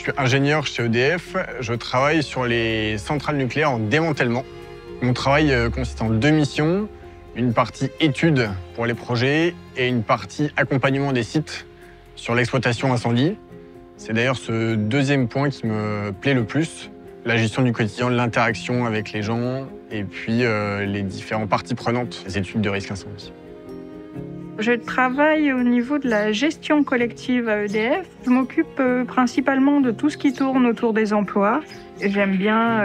suis ingénieur chez EDF. Je travaille sur les centrales nucléaires en démantèlement. Mon travail consiste en 2 missions. Une partie étude pour les projets et une partie accompagnement des sites sur l'exploitation incendie. C'est d'ailleurs ce deuxième point qui me plaît le plus. La gestion du quotidien, l'interaction avec les gens et puis les différentes parties prenantes des études de risque incendie. Je travaille au niveau de la gestion collective à EDF. Je m'occupe principalement de tout ce qui tourne autour des emplois. J'aime bien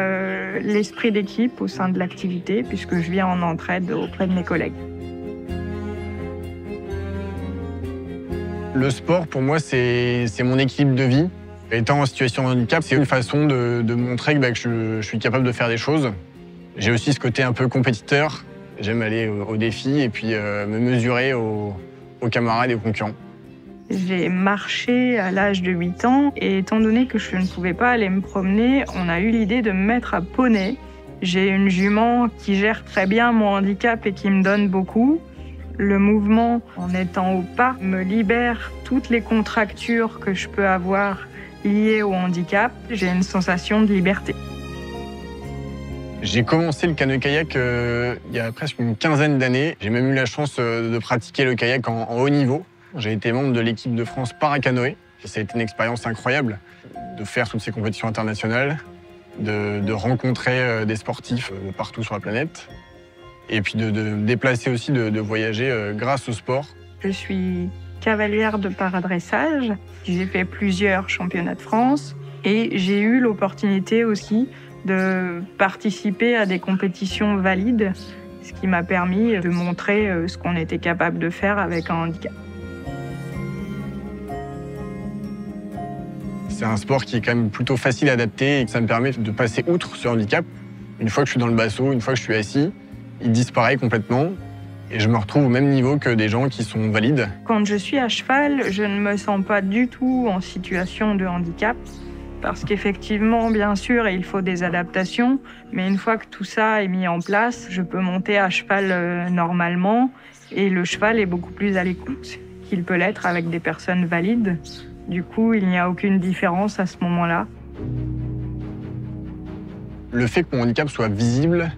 l'esprit d'équipe au sein de l'activité puisque je viens en entraide auprès de mes collègues. Le sport, pour moi, c'est mon équilibre de vie. Étant en situation de handicap, c'est une façon de montrer que je suis capable de faire des choses. J'ai aussi ce côté un peu compétiteur. J'aime aller au défi et puis me mesurer aux camarades et aux concurrents. J'ai marché à l'âge de 8 ans et étant donné que je ne pouvais pas aller me promener, on a eu l'idée de me mettre à poney. J'ai une jument qui gère très bien mon handicap et qui me donne beaucoup. Le mouvement, en étant au pas, me libère toutes les contractures que je peux avoir liées au handicap. J'ai une sensation de liberté. J'ai commencé le canoë-kayak il y a presque une quinzaine d'années. J'ai même eu la chance de pratiquer le kayak en haut niveau. J'ai été membre de l'équipe de France para-canoë. Ça a été une expérience incroyable de faire toutes ces compétitions internationales, de rencontrer des sportifs de partout sur la planète et puis de me déplacer aussi, de voyager grâce au sport. Je suis cavalière de paradressage. J'ai fait plusieurs championnats de France et j'ai eu l'opportunité aussi de participer à des compétitions valides, ce qui m'a permis de montrer ce qu'on était capable de faire avec un handicap. C'est un sport qui est quand même plutôt facile à adapter et ça me permet de passer outre ce handicap. Une fois que je suis dans le basseau, une fois que je suis assis, il disparaît complètement et je me retrouve au même niveau que des gens qui sont valides. Quand je suis à cheval, je ne me sens pas du tout en situation de handicap. Parce qu'effectivement, bien sûr, il faut des adaptations, mais une fois que tout ça est mis en place, je peux monter à cheval normalement et le cheval est beaucoup plus à l'écoute qu'il peut l'être avec des personnes valides. Du coup, il n'y a aucune différence à ce moment-là. Le fait que mon handicap soit visible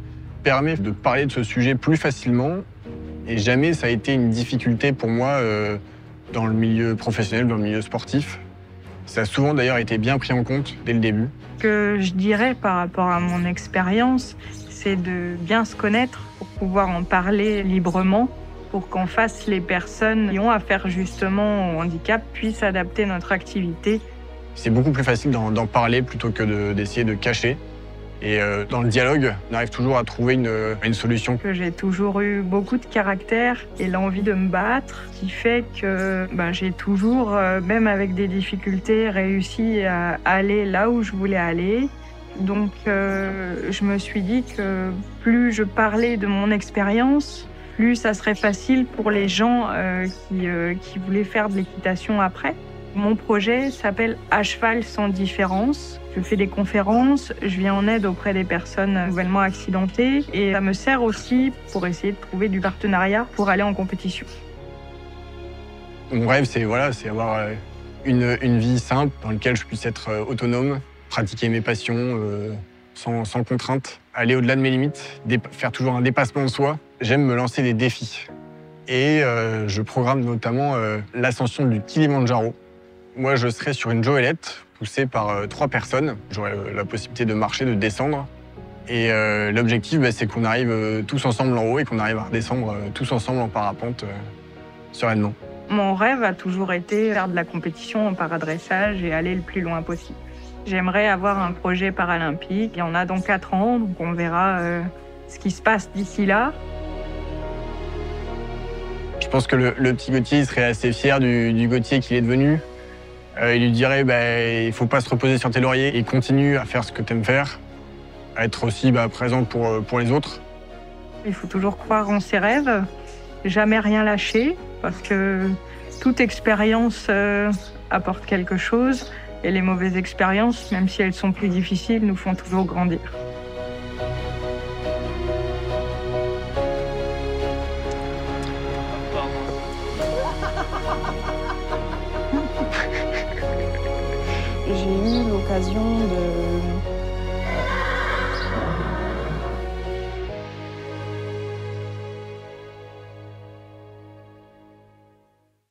permet de parler de ce sujet plus facilement et jamais ça a été une difficulté pour moi dans le milieu professionnel, dans le milieu sportif. Ça a souvent d'ailleurs été bien pris en compte dès le début. Ce que je dirais par rapport à mon expérience, c'est de bien se connaître pour pouvoir en parler librement, pour qu'en face les personnes qui ont affaire justement au handicap puissent adapter notre activité. C'est beaucoup plus facile d'en parler plutôt que d'essayer de cacher. Et dans le dialogue, on arrive toujours à trouver une solution. J'ai toujours eu beaucoup de caractère et l'envie de me battre, qui fait que j'ai toujours, même avec des difficultés, réussi à aller là où je voulais aller. Donc je me suis dit que plus je parlais de mon expérience, plus ça serait facile pour les gens qui voulaient faire de l'équitation après. Mon projet s'appelle « À cheval sans différence ». Je fais des conférences, je viens en aide auprès des personnes nouvellement accidentées et ça me sert aussi pour essayer de trouver du partenariat pour aller en compétition. Mon rêve, c'est avoir une vie simple dans laquelle je puisse être autonome, pratiquer mes passions sans contrainte, aller au-delà de mes limites, faire toujours un dépassement de soi. J'aime me lancer des défis et je programme notamment l'ascension du Kilimandjaro. Moi, je serai sur une joëlette poussée par 3 personnes. J'aurai la possibilité de marcher, de descendre. Et l'objectif, c'est qu'on arrive tous ensemble en haut et qu'on arrive à redescendre tous ensemble en parapente sereinement. Mon rêve a toujours été faire de la compétition en paradressage et aller le plus loin possible. J'aimerais avoir un projet paralympique. Il y en a dans 4 ans, donc on verra ce qui se passe d'ici là. Je pense que le petit Gauthier serait assez fier du Gauthier qu'il est devenu. Il lui dirait il ne faut pas se reposer sur tes lauriers et continue à faire ce que tu aimes faire, à être aussi présent pour les autres. Il faut toujours croire en ses rêves, jamais rien lâcher, parce que toute expérience apporte quelque chose et les mauvaises expériences, même si elles sont plus difficiles, nous font toujours grandir. j'ai eu l'occasion